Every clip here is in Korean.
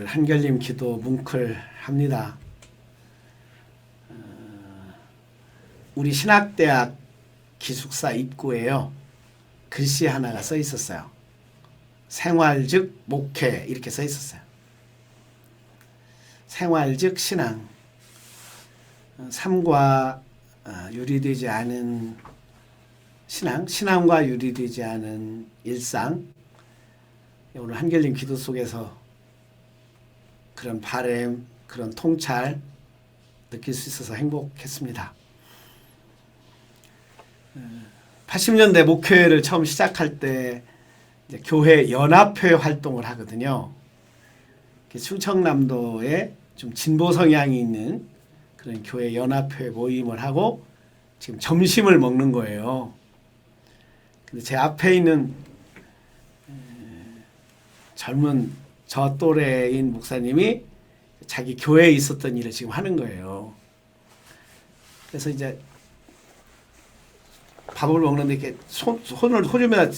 오늘 한결님 기도 뭉클 합니다. 우리 신학대학 기숙사 입구에요. 글씨 하나가 써 있었어요. 생활 즉 목회 이렇게 써 있었어요. 생활 즉 신앙. 삶과 유리되지 않은 신앙, 신앙과 유리되지 않은 일상. 오늘 한결님 기도 속에서 그런 바램, 그런 통찰 느낄 수 있어서 행복했습니다. 80년대 목회를 처음 시작할 때 이제 교회 연합회 활동을 하거든요. 충청남도에 좀 진보 성향이 있는 그런 교회 연합회 모임을 하고 지금 점심을 먹는 거예요. 근데 제 앞에 있는 젊은 저 또래인 목사님이 자기 교회에 있었던 일을 지금 하는 거예요. 그래서 이제 밥을 먹는데 이렇게 손을 호주에다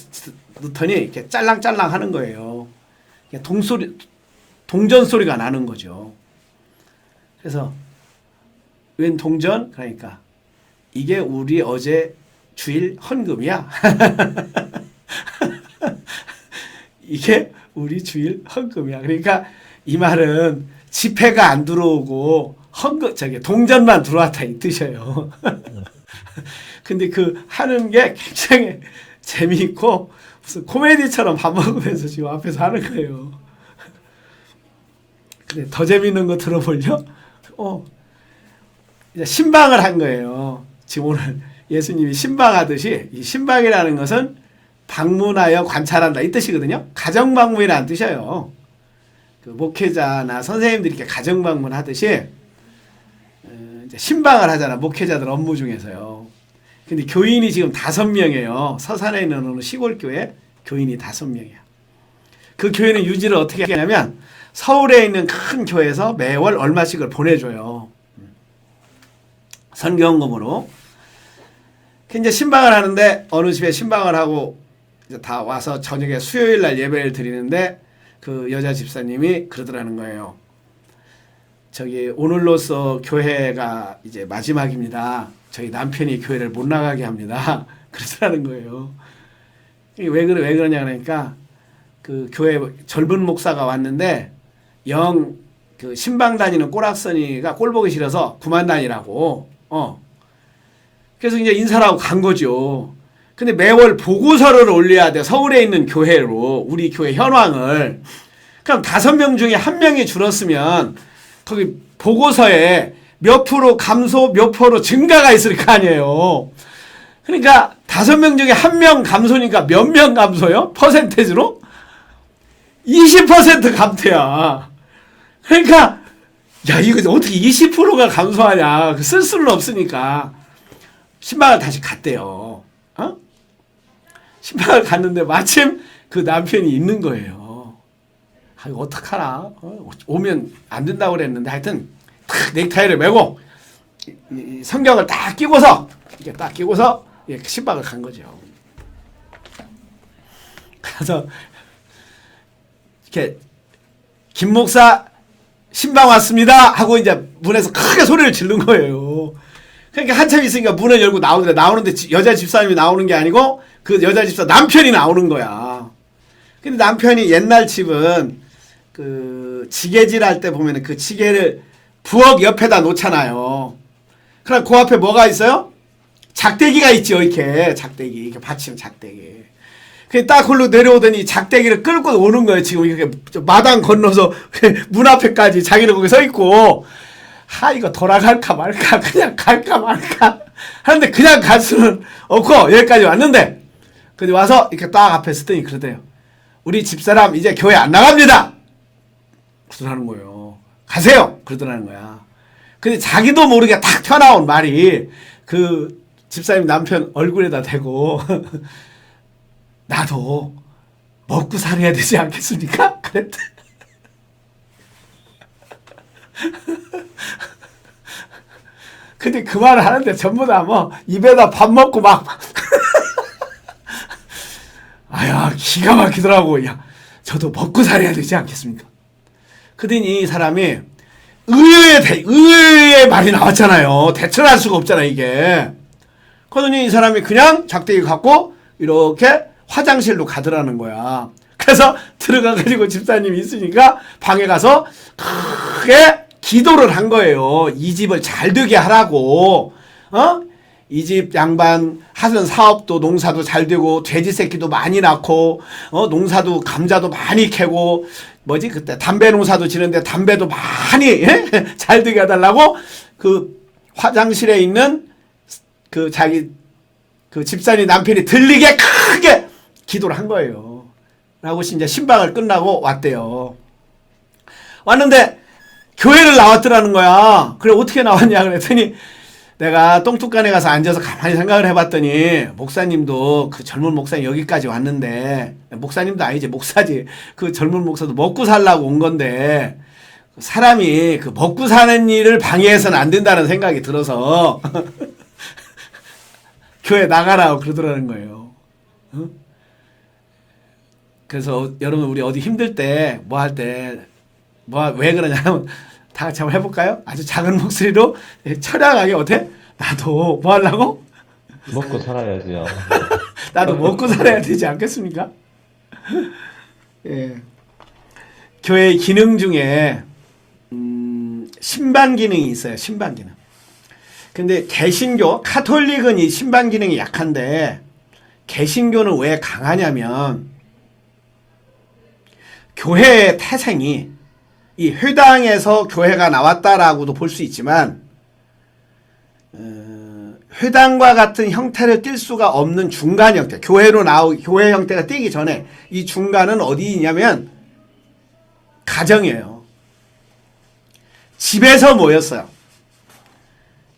넣더니 이렇게 짤랑짤랑 하는 거예요. 동전 소리가 나는 거죠. 그래서 웬 동전? 그러니까 이게 우리 어제 주일 헌금이야. 이게 우리 주일 헌금이야. 그러니까 이 말은 지폐가 안 들어오고 동전만 들어왔다 이 뜻이에요. 근데 그 하는 게 굉장히 재미있고 무슨 코미디처럼 밥 먹으면서 지금 앞에서 하는 거예요. 근데 더 재미있는 거 들어볼려? 이제 신방을 한 거예요. 지금 오늘 예수님이 신방하듯이 이 신방이라는 것은 방문하여 관찰한다 이 뜻이거든요. 가정방문이라는 뜻이에요. 그 목회자나 선생님들이 이렇게 가정방문하듯이 이제 신방을 하잖아. 목회자들 업무 중에서요. 근데 교인이 지금 5명이에요. 서산에 있는 어느 시골교회 교인이 5명이야. 그 교회는 유지를 어떻게 하냐면 서울에 있는 큰 교회에서 매월 얼마씩을 보내줘요. 선경금으로. 이제 신방을 하는데 어느 집에 신방을 하고 이제 다 와서 저녁에 수요일 날 예배를 드리는데 그 여자 집사님이 그러더라는 거예요. 저기 오늘로써 교회가 이제 마지막입니다. 저희 남편이 교회를 못 나가게 합니다. 그러더라는 거예요. 왜 그러냐 그러니까 그 교회 젊은 목사가 왔는데 그 신방 다니는 꼬락서니가 꼴 보기 싫어서 그만 다니라고. 그래서 이제 인사를 하고 간 거죠. 근데 매월 보고서를 올려야 돼. 서울에 있는 교회로 우리 교회 현황을. 그럼 5명 중에 1명이 줄었으면 거기 보고서에 몇 프로 감소, 몇 프로 증가가 있을 거 아니에요. 그러니까 5명 중에 1명 감소니까 몇 명 감소요? 퍼센테이지로? 20% 감퇴야. 그러니까 야 이거 어떻게 20%가 감소하냐. 쓸 수는 없으니까 신방을 다시 갔대요. 신방을 갔는데 마침 그 남편이 있는 거예요. 이거 어떡하나. 오면 안 된다고 그랬는데 하여튼 탁 넥타이를 메고 성경을 딱 끼고서 이렇게 딱 끼고서 신방을 간 거죠. 그래서 이렇게 김 목사 신방 왔습니다 하고 이제 문에서 크게 소리를 지른 거예요. 그러니까 한참 있으니까 문을 열고 나오는데 여자 집사님이 나오는 게 아니고 그 여자 집사 남편이 나오는 거야. 근데 남편이 옛날 집은 그 지게질 할 때 보면은 그 지게를 부엌 옆에다 놓잖아요. 그럼 그 앞에 뭐가 있어요? 작대기가 있죠. 이렇게 받치는 작대기. 딱 홀로 내려오더니 작대기를 끌고 오는 거예요. 지금 이렇게 마당 건너서 문 앞에까지 자기는 거기 서 있고, 이거 돌아갈까 말까, 그냥 갈까 말까 하는데 그냥 갈 수는 없고 여기까지 왔는데, 근데 와서 이렇게 딱 앞에 서더니 그러대요. 우리 집사람 이제 교회 안 나갑니다. 그러더라는 거예요. 가세요. 그러더라는 거야. 근데 자기도 모르게 탁 튀어나온 말이 그 집사님 남편 얼굴에다 대고 나도 먹고 살아야 되지 않겠습니까? 그랬대. 근데 그 말을 하는데 전부 다 뭐 입에다 밥 먹고 막 아야 기가 막히더라고. 야 저도 먹고 살아야 되지 않겠습니까? 그랬더니 이 사람이 의외의 말이 나왔잖아요. 대처를 할 수가 없잖아, 이게. 그러더니 이 사람이 그냥 작대기 갖고 이렇게 화장실로 가더라는 거야. 그래서 들어가가지고 집사님이 있으니까 방에 가서 크게 기도를 한 거예요. 이 집을 잘 되게 하라고. 이 집 양반 하는 사업도 농사도 잘 되고 돼지 새끼도 많이 낳고 농사도 감자도 많이 캐고 뭐지 그때 담배 농사도 지는데 담배도 많이 잘 되게 해달라고 그 화장실에 있는 그 자기 그 집사님 남편이 들리게 크게 기도를 한 거예요. 라고 이제 신방을 끝나고 왔대요. 왔는데 교회를 나왔더라는 거야. 그래 어떻게 나왔냐 그랬더니 내가 똥뚝간에 가서 앉아서 가만히 생각을 해봤더니 목사님도 그 젊은 목사님 여기까지 왔는데 목사님도 아니지 목사지 그 젊은 목사도 먹고 살라고 온 건데 사람이 그 먹고 사는 일을 방해해서는 안 된다는 생각이 들어서 교회 나가라고 그러더라는 거예요. 그래서 여러분 우리 어디 힘들 때 뭐 할 때 왜 그러냐면 다 같이 한번 해볼까요? 아주 작은 목소리로 처량하게 어때? 나도 뭐 하려고? 먹고 살아야죠. 나도 먹고 살아야 되지 않겠습니까? 예. 교회의 기능 중에 신방 기능이 있어요. 신방 기능. 근데 개신교, 카톨릭은 이 신방 기능이 약한데 개신교는 왜 강하냐면 교회의 태생이 이 회당에서 교회가 나왔다라고도 볼 수 있지만 회당과 같은 형태를 띌 수가 없는 중간 형태, 교회 형태가 띄기 전에 이 중간은 어디냐면 가정이에요. 집에서 모였어요.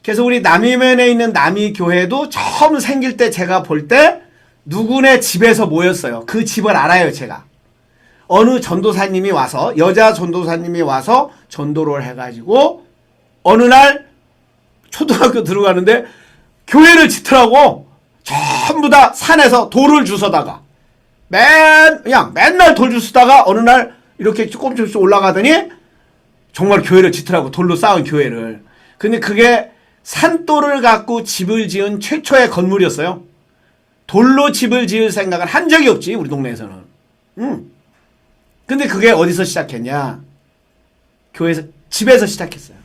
그래서 우리 남이면에 있는 남이교회도 처음 생길 때 제가 볼 때 누구네 집에서 모였어요. 그 집을 알아요, 제가. 어느 전도사님이 와서 여자 전도사님이 와서 전도를 해가지고 어느 날 초등학교 들어가는데 교회를 짓더라고. 전부 다 산에서 돌을 주워다가 그냥 맨날 돌 주워다가 어느 날 이렇게 조금씩 올라가더니 정말 교회를 짓더라고. 돌로 쌓은 교회를. 근데 그게 산돌을 갖고 집을 지은 최초의 건물이었어요. 돌로 집을 지을 생각을 한 적이 없지 우리 동네에서는. 근데 그게 어디서 시작했냐? 집에서 시작했어요.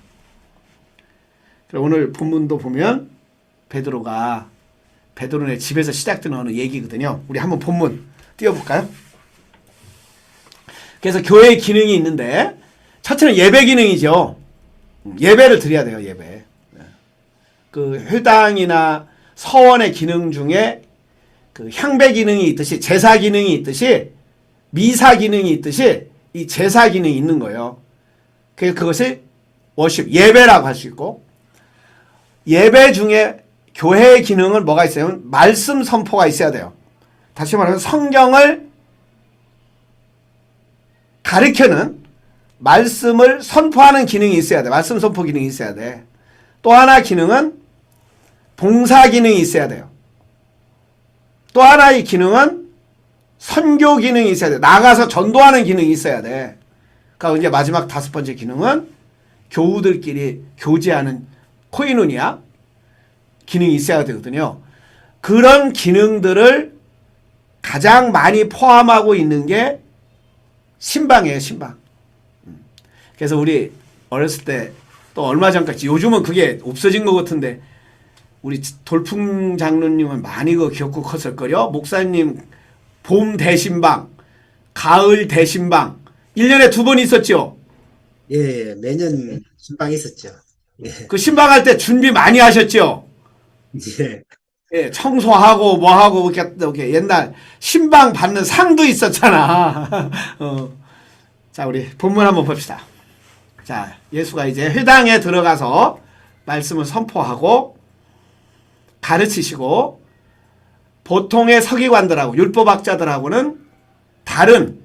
그럼 오늘 본문도 보면 베드로네 집에서 시작되는 어느 얘기거든요. 우리 한번 본문 띄워볼까요? 그래서 교회의 기능이 있는데 첫째는 예배 기능이죠. 예배를 드려야 돼요. 예배. 그 회당이나 서원의 기능 중에 그 향배 기능이 있듯이 제사 기능이 있듯이 미사 기능이 있듯이 이 제사 기능이 있는 거예요. 그것이 워십, 예배라고 할 수 있고 예배 중에 교회의 기능은 뭐가 있어요? 말씀 선포가 있어야 돼요. 다시 말하면 성경을 가르치는 말씀을 선포하는 기능이 있어야 돼. 말씀 선포 기능이 있어야 돼. 또 하나 기능은 봉사 기능이 있어야 돼요. 또 하나의 기능은 선교 기능이 있어야 돼. 나가서 전도하는 기능이 있어야 돼. 그러니까 이제 마지막 5번째 기능은 교우들끼리 교제하는 코이노니아 기능이 있어야 되거든요. 그런 기능들을 가장 많이 포함하고 있는 게 신방이에요. 신방. 그래서 우리 어렸을 때 또 얼마 전까지 요즘은 그게 없어진 것 같은데 우리 돌풍 장로님은 많이 그 기억고 컸을걸요. 목사님 봄 대신방, 가을 대신방 1년에 2번 있었죠? 예, 매년 신방 있었죠. 예, 그 신방할 때 준비 많이 하셨죠? 예, 예, 청소하고 뭐하고 이렇게 옛날 신방 받는 상도 있었잖아. 자, 우리 본문 한번 봅시다. 자, 예수가 이제 회당에 들어가서 말씀을 선포하고 가르치시고 보통의 서기관들하고 율법학자들하고는 다른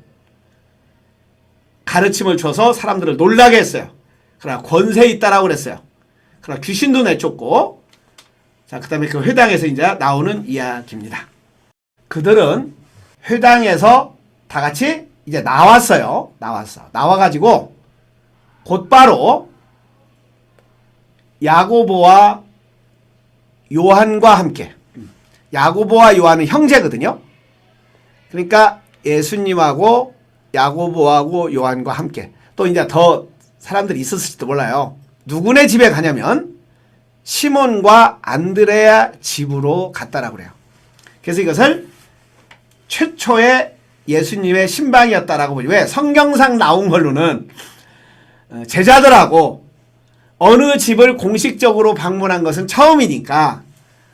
가르침을 줘서 사람들을 놀라게 했어요. 그러나 권세 있다라고 그랬어요. 그러나 귀신도 내쫓고 자, 그 다음에 그 회당에서 이제 나오는 이야기입니다. 그들은 회당에서 다 같이 이제 나왔어요. 나와가지고 곧바로 야고보와 요한과 함께, 야고보와 요한은 형제거든요. 그러니까 예수님하고 야고보하고 요한과 함께, 또 이제 더 사람들이 있었을지도 몰라요. 누구네 집에 가냐면 시몬과 안드레아 집으로 갔다라고 그래요. 그래서 이것을 최초의 예수님의 신방이었다라고 보죠. 왜? 성경상 나온 걸로는 제자들하고 어느 집을 공식적으로 방문한 것은 처음이니까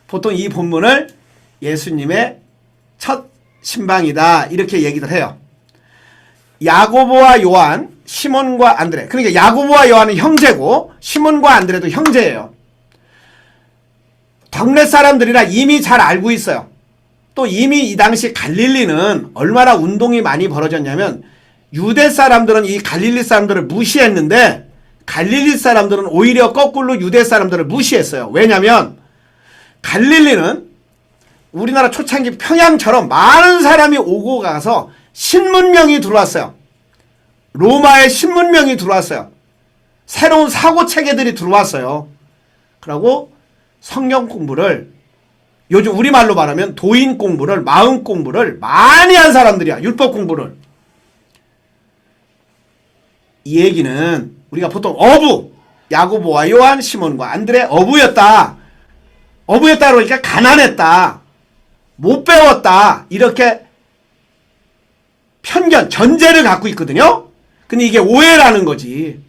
보통 이 본문을 예수님의 첫 신방이다 이렇게 얘기를 해요. 야고보와 요한, 시몬과 안드레. 그러니까 야고보와 요한은 형제고 시몬과 안드레도 형제예요. 동네 사람들이라 이미 잘 알고 있어요. 또 이미 이 당시 갈릴리는 얼마나 운동이 많이 벌어졌냐면 유대 사람들은 이 갈릴리 사람들을 무시했는데 갈릴리 사람들은 오히려 거꾸로 유대 사람들을 무시했어요. 왜냐하면 갈릴리는 우리나라 초창기 평양처럼 많은 사람이 오고 가서 신문명이 들어왔어요. 로마의 신문명이 들어왔어요. 새로운 사고체계들이 들어왔어요. 그리고 성경 공부를, 요즘 우리말로 말하면 도인 공부를, 마음 공부를 많이 한 사람들이야. 율법 공부를. 이 얘기는 우리가 보통 어부, 야고보와 요한, 시몬과 안드레 어부였다. 어부였다 그러니까 가난했다. 못 배웠다. 이렇게 편견, 전제를 갖고 있거든요. 근데 이게 오해라는 거지.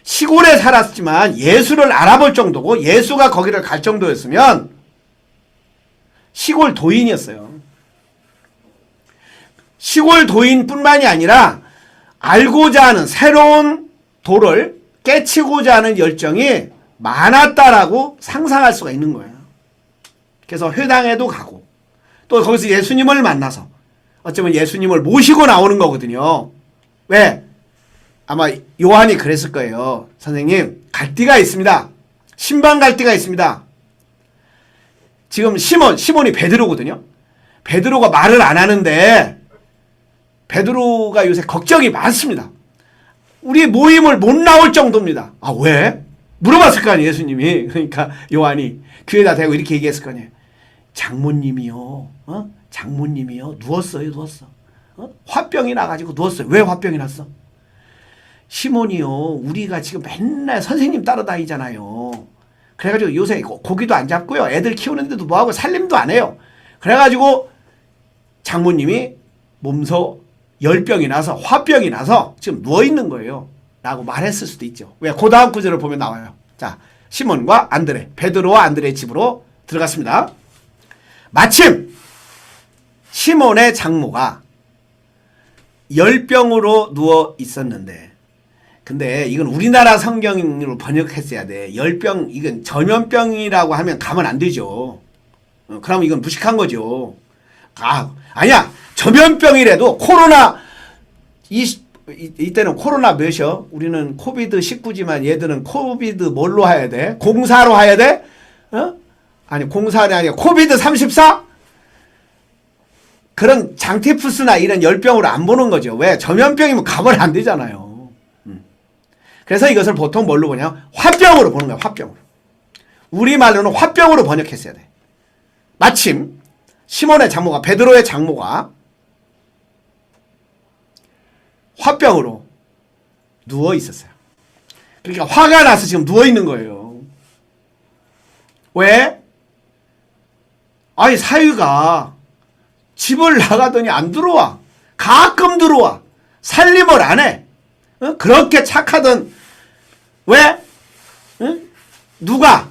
시골에 살았지만 예수를 알아볼 정도고 예수가 거기를 갈 정도였으면 시골 도인이었어요. 시골 도인뿐만이 아니라 알고자 하는 새로운 도를 깨치고자 하는 열정이 많았다라고 상상할 수가 있는 거예요. 그래서 회당에도 가고 또 거기서 예수님을 만나서 어쩌면 예수님을 모시고 나오는 거거든요. 왜? 아마 요한이 그랬을 거예요. 선생님, 갈대가 있습니다. 신방 갈대가 있습니다. 지금 시몬이 베드로거든요. 베드로가 말을 안 하는데 베드로가 요새 걱정이 많습니다. 우리 모임을 못 나올 정도입니다. 아, 왜? 물어봤을 거 아니에요, 예수님이. 그러니까 요한이 귀에다 대고 이렇게 얘기했을 거 아니에요. 장모님이요. 장모님이요. 누웠어요, 누웠어. 화병이 나가지고 누웠어요. 왜 화병이 났어? 시몬이요. 우리가 지금 맨날 선생님 따라다니잖아요. 그래가지고 요새 고기도 안 잡고요. 애들 키우는데도 뭐하고 살림도 안 해요. 그래가지고 장모님이 몸소 열병이 나서 화병이 나서 지금 누워있는 거예요. 라고 말했을 수도 있죠. 왜? 그 다음 구절을 보면 나와요. 자, 시몬과 안드레, 베드로와 안드레의 집으로 들어갔습니다. 마침 시몬의 장모가 열병으로 누워 있었는데, 근데 이건 우리나라 성경으로 번역했어야 돼. 열병, 이건 전염병이라고 하면 가면 안 되죠. 그럼 이건 무식한 거죠. 아니야. 전염병이라도 코로나, 이때는 코로나 몇이요? 우리는 코비드 19지만 얘들은 코비드 뭘로 해야 돼? 공사로 해야 돼? 아니, 공사가 아니라 코비드 34? 그런 장티푸스나 이런 열병으로 안 보는 거죠. 왜? 전염병이면 가면 안 되잖아요. 그래서 이것을 보통 뭘로 보냐? 화병으로 보는 거야, 화병으로. 우리말로는 화병으로 번역했어야 돼. 마침 시몬의 장모가, 베드로의 장모가 화병으로 누워 있었어요. 그러니까 화가 나서 지금 누워 있는 거예요. 왜? 아니, 사위가 집을 나가더니 안 들어와. 가끔 들어와. 살림을 안 해. 그렇게 착하던, 왜? 누가?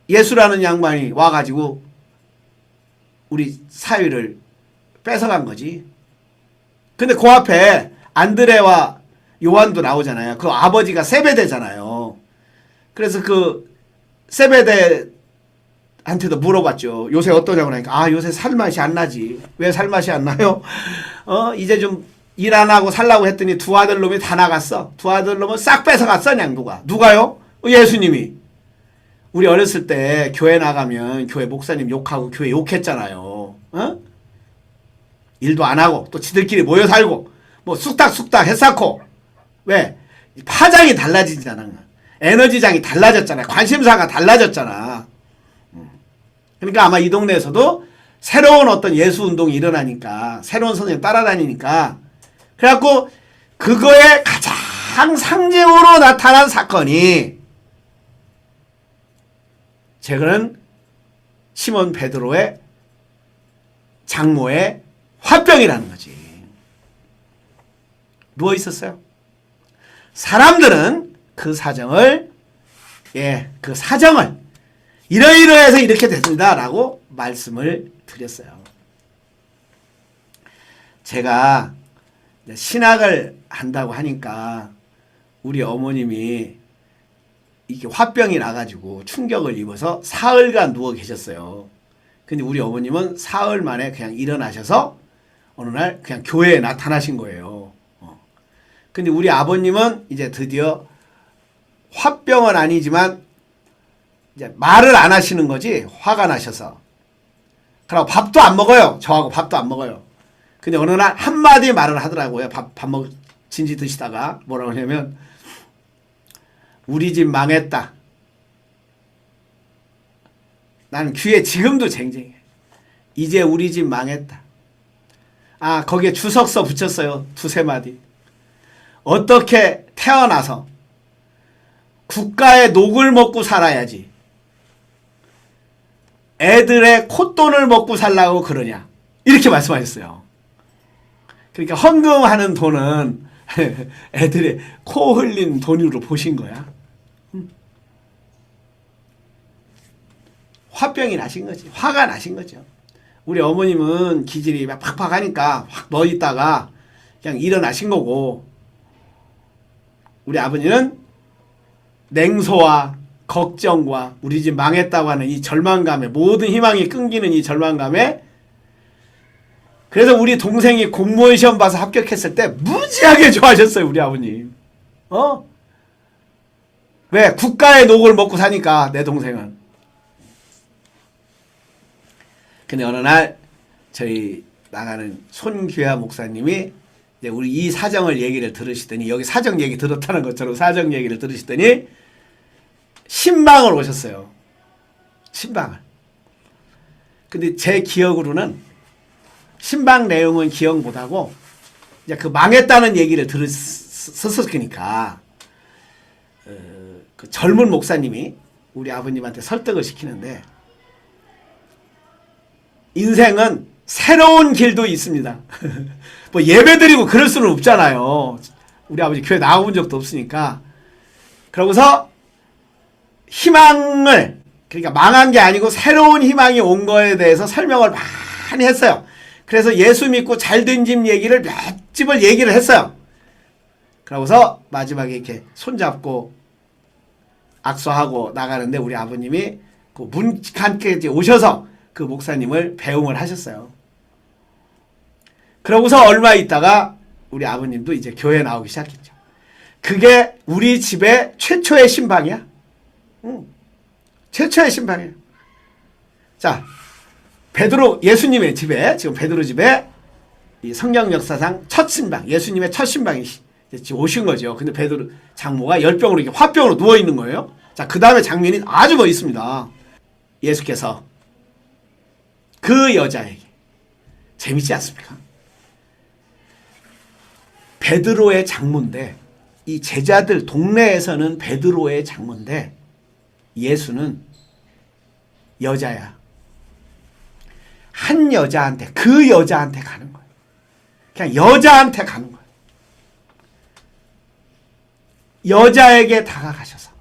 예수라는 양반이 와가지고 우리 사위를 뺏어간 거지. 근데 그 앞에 안드레와 요한도 나오잖아요. 그 아버지가 세베대잖아요. 그래서 그 세베대한테도 물어봤죠. 요새 어떠냐고 하니까, 요새 살맛이 안 나지. 왜 살맛이 안 나요? 이제 좀 일 안 하고 살라고 했더니 두 아들 놈이 다 나갔어. 두 아들 놈은 싹 뺏어갔어, 그냥 누가. 누가요? 예수님이. 우리 어렸을 때 교회 나가면 교회 목사님 욕하고 교회 욕했잖아요. 일도 안 하고 또 지들끼리 모여 살고 뭐 쑥닥쑥닥 했었고. 왜? 파장이 달라지잖아. 에너지장이 달라졌잖아. 관심사가 달라졌잖아. 그러니까 아마 이 동네에서도 새로운 어떤 예수 운동이 일어나니까, 새로운 선생님 따라다니니까, 그래갖고 그거에 가장 상징으로 나타난 사건이 최근 시몬 베드로의 장모의 화병이라는 거지. 누워 있었어요. 사람들은 그 사정을 이러이러해서 이렇게 됐습니다 라고 말씀을 드렸어요. 제가 신학을 한다고 하니까 우리 어머님이 이게 화병이 나가지고 충격을 입어서 사흘간 누워 계셨어요. 근데 우리 어머님은 사흘 만에 그냥 일어나셔서 어느 날 그냥 교회에 나타나신 거예요. 근데 우리 아버님은 이제 드디어 화병은 아니지만 이제 말을 안 하시는 거지, 화가 나셔서. 그리고 밥도 안 먹어요. 저하고 밥도 안 먹어요. 근데 어느 날 한마디 말을 하더라고요. 밥 진지 드시다가 뭐라고 하냐면, 우리 집 망했다. 나는 귀에 지금도 쟁쟁해. 이제 우리 집 망했다. 아, 거기에 주석서 붙였어요. 두세 마디. 어떻게 태어나서 국가의 녹을 먹고 살아야지 애들의 콧돈을 먹고 살라고 그러냐, 이렇게 말씀하셨어요. 그러니까 헌금하는 돈은 애들의 코 흘린 돈으로 보신 거야. 화병이 나신 거지. 화가 나신 거죠. 우리 어머님은 기질이 막 팍팍 하니까 확 너 있다가 그냥 일어나신 거고, 우리 아버지는 냉소와 걱정과 우리 집 망했다고 하는 이 절망감에, 모든 희망이 끊기는 이 절망감에, 그래서 우리 동생이 공무원 시험 봐서 합격했을 때 무지하게 좋아하셨어요, 우리 아버님. 왜? 국가의 녹을 먹고 사니까, 내 동생은. 근데 어느 날 저희 나가는 손규하 목사님이 이제 우리 이 사정을 얘기를 들으시더니, 여기 사정 얘기 들었다는 것처럼 사정 얘기를 들으시더니 신방을 오셨어요. 신방을. 근데 제 기억으로는 신방 내용은 기억 못하고 이제 그 망했다는 얘기를 들었으니까 그 젊은 목사님이 우리 아버님한테 설득을 시키는데, 인생은 새로운 길도 있습니다. 뭐 예배드리고 그럴 수는 없잖아요. 우리 아버지 교회 나가본 적도 없으니까. 그러고서 희망을, 그러니까 망한 게 아니고 새로운 희망이 온 거에 대해서 설명을 많이 했어요. 그래서 예수 믿고 잘된 집 얘기를 몇 집을 얘기를 했어요. 그러고서 마지막에 이렇게 손잡고 악수하고 나가는데 우리 아버님이 그 문간까지 오셔서 그 목사님을 배웅을 하셨어요. 그러고서 얼마 있다가 우리 아버님도 이제 교회 나오기 시작했죠. 그게 우리 집의 최초의 신방이야. 최초의 신방이에요. 자, 베드로, 예수님의 집에, 지금 베드로 집에 이 성경 역사상 첫 신방, 예수님의 첫 신방이 지금 오신 거죠. 근데 베드로 장모가 열병으로 이렇게 화병으로 누워 있는 거예요. 자, 그 다음에 장면이 아주 멋있습니다. 예수께서 그 여자에게, 재밌지 않습니까? 베드로의 장모인데, 이 제자들 동네에서는 베드로의 장모인데 예수는 여자야. 한 여자한테, 그 여자한테 가는 거예요. 그냥 여자한테 가는 거예요. 여자에게 다가가셔서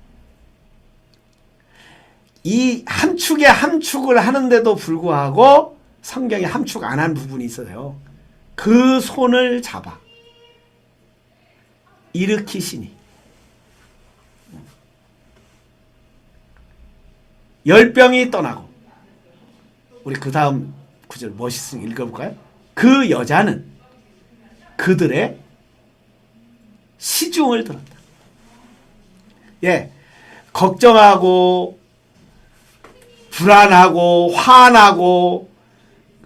이 함축에 함축을 하는데도 불구하고 성경에 함축 안 한 부분이 있어요. 그 손을 잡아 일으키시니 열병이 떠나고, 우리 그 다음 구절 멋있으니 읽어볼까요? 그 여자는 그들의 시중을 들었다. 예, 걱정하고 불안하고 화나고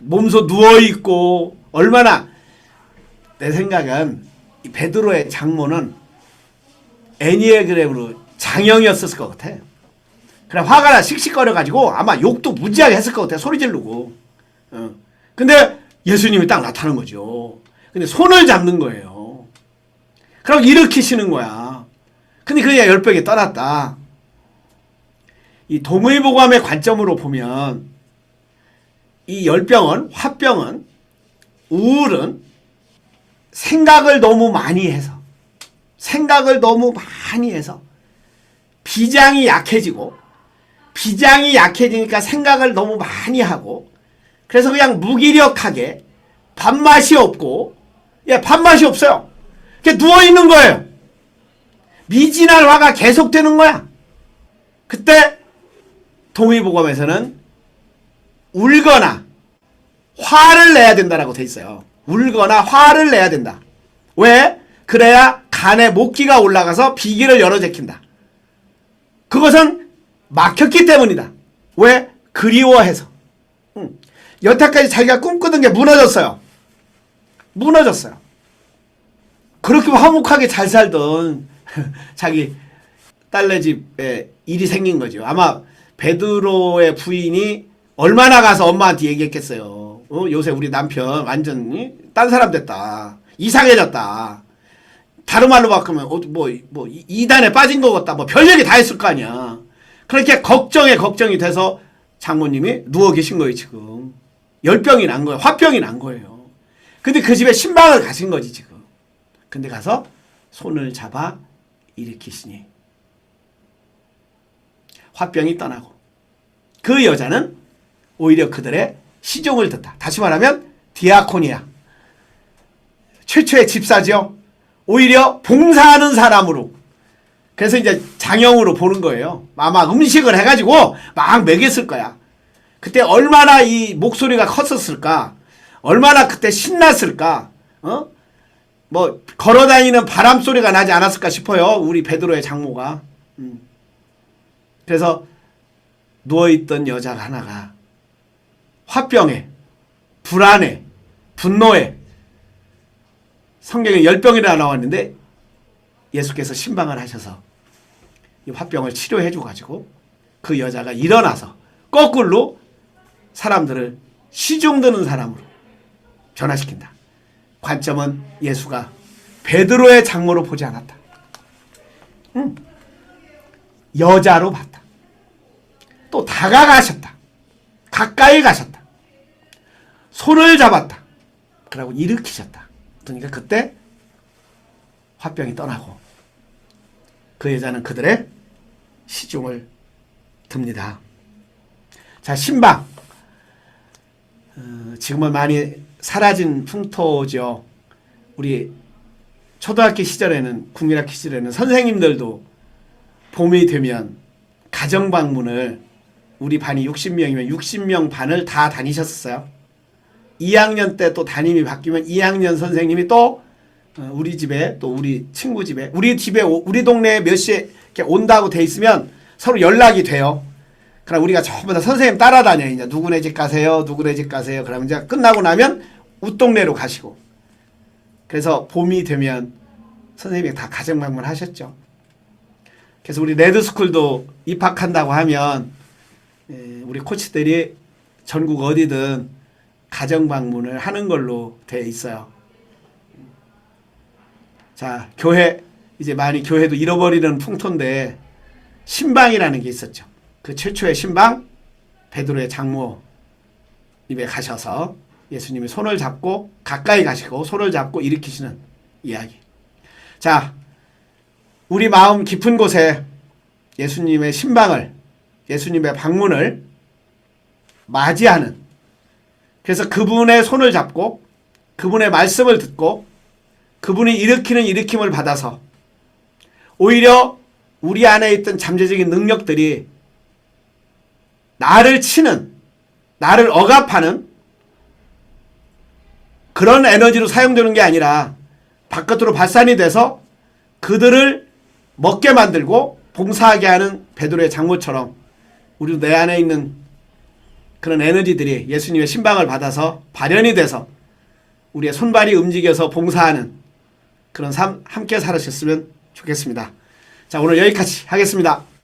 몸소 누워있고, 얼마나, 내 생각은 이 베드로의 장모는 애니에그램으로 장형이었을 것 같아. 그래 화가 나 씩씩거려가지고 아마 욕도 무지하게 했을 것 같아. 소리 지르고. 근데 예수님이 딱 나타난 거죠. 근데 손을 잡는 거예요. 그럼 일으키시는 거야. 근데 그냥 열병이 떠났다. 이 동의보감의 관점으로 보면 이 열병은, 화병은, 우울은 생각을 너무 많이 해서 비장이 약해지니까 생각을 너무 많이 하고 그래서 그냥 무기력하게 밥맛이 없고 밥맛이 없어요. 그냥 누워있는 거예요. 미진한 화가 계속되는 거야. 그때 동의보감에서는 울거나 화를 내야 된다라고 돼 있어요. 울거나 화를 내야 된다. 왜? 그래야 간에 목기가 올라가서 비기를 열어제킨다. 그것은 막혔기 때문이다. 왜? 그리워해서. 여태까지 자기가 꿈꾸던 게 무너졌어요. 그렇게 화목하게 잘 살던 자기 딸네 집에 일이 생긴 거죠. 아마 베드로의 부인이 얼마나 가서 엄마한테 얘기했겠어요. 요새 우리 남편 완전히 딴 사람 됐다. 이상해졌다. 다른 말로 바꾸면 이단에 빠진 것 같다. 뭐 별얘기 다 했을 거 아니야. 그렇게 걱정이 돼서 장모님이 누워 계신 거예요. 지금 열병이 난 거예요. 화병이 난 거예요. 근데 그 집에 신방을 가신 거지 지금. 근데 가서 손을 잡아 일으키시니 화병이 떠나고 그 여자는 오히려 그들의 시종을 듣다. 다시 말하면 디아코니아. 최초의 집사죠. 오히려 봉사하는 사람으로. 그래서 이제 장형으로 보는 거예요. 아마 음식을 해가지고 막 먹였을 거야. 그때 얼마나 이 목소리가 컸었을까. 얼마나 그때 신났을까. 뭐 걸어다니는 바람 소리가 나지 않았을까 싶어요. 우리 베드로의 장모가. 그래서 누워있던 여자 하나가 화병에, 불안에, 분노에, 성경에 열병이라 나왔는데 예수께서 신방을 하셔서 이 화병을 치료해줘가지고 그 여자가 일어나서 거꾸로 사람들을 시중드는 사람으로 변화시킨다. 관점은 예수가 베드로의 장모로 보지 않았다. 여자로 봤다. 또 다가가셨다. 가까이 가셨다. 손을 잡았다. 그러고 일으키셨다. 그러니까 그때 화병이 떠나고 그 여자는 그들의 시중을 듭니다. 자, 신방. 지금은 많이 사라진 풍토죠. 우리 초등학교 시절에는, 국민학교 시절에는 선생님들도 봄이 되면 가정방문을 우리 반이 60명이면 60명 반을 다 다니셨어요. 2학년 때 또 담임이 바뀌면 2학년 선생님이 또 우리 집에 또 우리 친구 집에 우리 집에 우리 동네에 몇 시에 이렇게 온다고 돼 있으면 서로 연락이 돼요. 그럼 우리가 전부 다 선생님 따라다녀요. 이제 누구네 집 가세요. 누구네 집 가세요. 그러면 이제 끝나고 나면 웃동네로 가시고. 그래서 봄이 되면 선생님이 다 가정방문 하셨죠. 그래서 우리 레드스쿨도 입학한다고 하면 우리 코치들이 전국 어디든 가정방문을 하는 걸로 되어 있어요. 자, 교회 이제 많이 교회도 잃어버리는 풍토인데 신방이라는 게 있었죠. 그 최초의 신방 베드로의 장모 입에 가셔서 예수님이 손을 잡고 가까이 가시고 손을 잡고 일으키시는 이야기. 자, 우리 마음 깊은 곳에 예수님의 신방을, 예수님의 방문을 맞이하는, 그래서 그분의 손을 잡고 그분의 말씀을 듣고 그분이 일으키는 일으킴을 받아서 오히려 우리 안에 있던 잠재적인 능력들이 나를 치는, 나를 억압하는 그런 에너지로 사용되는 게 아니라 바깥으로 발산이 돼서 그들을 먹게 만들고 봉사하게 하는 베드로의 장모처럼 우리도 내 안에 있는 그런 에너지들이 예수님의 신방을 받아서 발현이 돼서 우리의 손발이 움직여서 봉사하는 그런 삶 함께 살으셨으면 좋겠습니다. 자, 오늘 여기까지 하겠습니다.